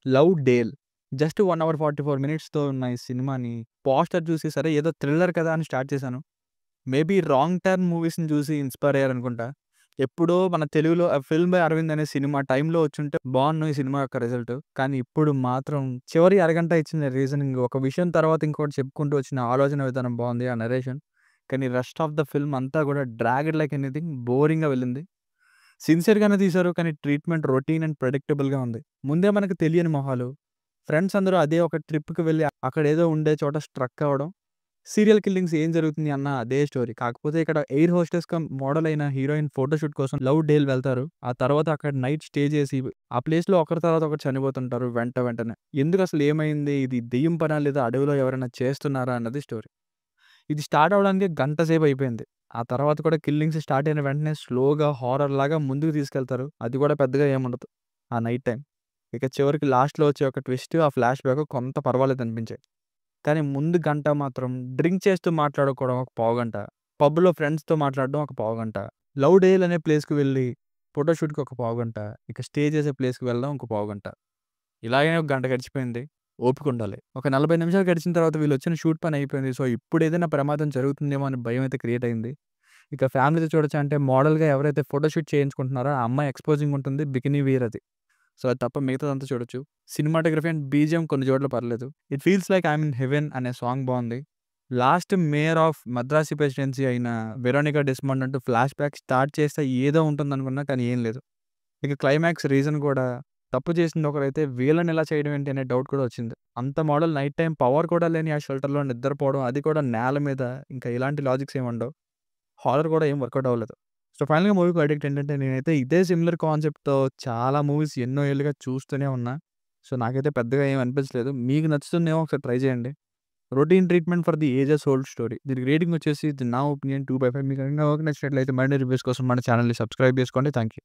'Love Dale' just 1 hour 44 మినిట్స్‌తో ఉన్న ఈ సినిమాని పోస్టర్ చూసి సరే ఏదో థ్రిల్లర్ కదా అని స్టార్ట్ చేశాను. మేబీ 'రాంగ్ టర్న్' మూవీస్‌ని చూసి ఇన్‌స్పైర్ అయ్యారనుకుంటా. ఎప్పుడో మన తెలుగులో 'ఫిల్మ్ బై అరవింద్' అనే సినిమా టైంలో వచ్చుంటే బావున్ను ఈ సినిమా యొక్క రిజల్ట్. కానీ ఇప్పుడు మాత్రం చివరి అరగంట ఇచ్చిన రీజనింగ్, ఒక విషయం తర్వాత ఇంకోటి చెప్పుకుంటూ వచ్చిన ఆలోచన విధానం బావుంది. ఆ నరేషన్. కానీ రెస్ట్ ఆఫ్ ద ఫిల్మ్ అంతా కూడా డ్రాగ్డ్ లైక్ ఎనీథింగ్, బోరింగ్‌గా వెళ్ళింది. సిన్సియర్‌గానే తీశారు. కానీ ట్రీట్‌మెంట్ రొటీన్ అండ్ ప్రెడిక్టబుల్‌గా ఉంది. ముందే మనకు తెలియని మొహాలు, ఫ్రెండ్స్ అందరూ అదే ఒక ట్రిప్‌కి వెళ్లి అక్కడేదో ఉండే చోట స్ట్రక్ అవ్వడం, సీరియల్ కిల్లింగ్స్ ఏం జరుగుతుంది అన్న అదే స్టోరీ. కాకపోతే ఇక్కడ ఎయిర్ హోస్టెస్ కమ్ మోడల్ అయిన హీరోయిన్ ఫోటోషూట్ కోసం లవ్ డేల్ వెళ్తారు. ఆ తర్వాత అక్కడ నైట్ స్టే చేసి ఆ ప్లేస్‌లో ఒకరి తర్వాత ఒకరు చనిపోతుంటారు వెంటనే. ఎందుకసలు ఏమైంది? ఇది దెయ్యం పనా? లేదా అడవిలో ఎవరైనా చేస్తున్నారా? అన్నది స్టోరీ. ఇది స్టార్ట్ అవ్వడానికి గంట సేపు అయిపోయింది. ఆ తర్వాత కూడా కిల్లింగ్స్ స్టార్ట్ అయిన వెంటనే స్లోగా హారర్‌లాగా ముందుకు తీసుకెళ్తారు. అది కూడా పెద్దగా ఏముండదు ఆ నైట్ టైమ్. ఇక చివరికి లాస్ట్‌లో వచ్చే ఒక ట్విస్ట్, ఆ ఫ్లాష్ బ్యాక్ కొంత పర్వాలేదనిపించాయి. కానీ ముందు గంట మాత్రం డ్రింక్ చేస్తూ మాట్లాడుకోవడం ఒక పావుగంట, పబ్‌లో ఫ్రెండ్స్‌తో మాట్లాడడం ఒక పావుగంట, లవ్ డేల్ అనే ప్లేస్‌కి వెళ్లి ఫోటోషూట్‌కి ఒక పావుగంట, ఇక స్టే చేసే ప్లేస్‌కి వెళ్ళడం ఒక పావుగంట. ఇలాగే ఒక గంట గడిచిపోయింది. ఓపికుండాలి. ఒక 40 నిమిషాలు గడిచిన తర్వాత వీళ్ళొచ్చిన షూట్ పని అయిపోయింది. సో, ఇప్పుడేదైనా ప్రమాదం జరుగుతుందేమో అనే భయమైతే క్రియేట్ అయింది. ఇక ఫ్యామిలీతో చూడొచ్చా అంటే మోడల్‌గా ఎవరైతే ఫోటోషూట్ చేయించుకుంటున్నారో ఆ అమ్మాయి ఎక్స్‌పోజింగ్ ఉంటుంది. బికినీ వేర్ అది. సో, అది తప్ప మిగతాదంతా చూడొచ్చు. సినిమాటోగ్రఫీ అండ్ బీజీఎం కొన్ని చోట్ల పర్లేదు. 'It feels like I'm in heaven' అనే సాంగ్ బావుంది. Last mayor of Madrasi presidency అయిన వెరోనికా డెస్మండ్ అంటూ ఫ్లాష్ బ్యాక్ స్టార్ట్ చేస్తే ఏదో ఉంటుందనుకున్నా కానీ ఏం లేదు. ఇక క్లైమాక్స్ రీజన్ కూడా తప్పు చేసింది ఒకరైతే వీళ్ళని ఇలా చేయడం ఏంటి అనే డౌట్ కూడా వచ్చింది. అంత మోడల్ నైట్ టైమ్ పవర్ కూడా లేని ఆ షెల్టర్‌లో నిద్రపోవడం, అది కూడా నేల మీద, ఇంకా ఇలాంటి లాజిక్స్ ఏమి ఉండవు. హారర్ కూడా ఏం వర్కౌట్ అవ్వలేదు. సో, ఫైనల్‌గా మూవీ వర్డిక్ట్ ఏంటంటే నేనైతే ఇదే సిమిలర్ కాన్సెప్ట్‌తో చాలా మూవీస్ ఎన్నో ఏళ్లుగా చూస్తూనే ఉన్నా. సో, నాకైతే పెద్దగా ఏమి అనిపించలేదు. మీకు నచ్చుతుందేమో ఒకసారి ట్రై చేయండి. Routine treatment for the ages old story. దీనికి రేటింగ్ వచ్చేసి ఇది నా ఒపీనియన్ 2/5. మీకు ఇంకా నచ్చినట్లయితే మరిన్ని రివ్యూస్ కోసం మన ఛానెల్‌ని సబ్స్క్రైబ్ చేసుకోండి. Thank you.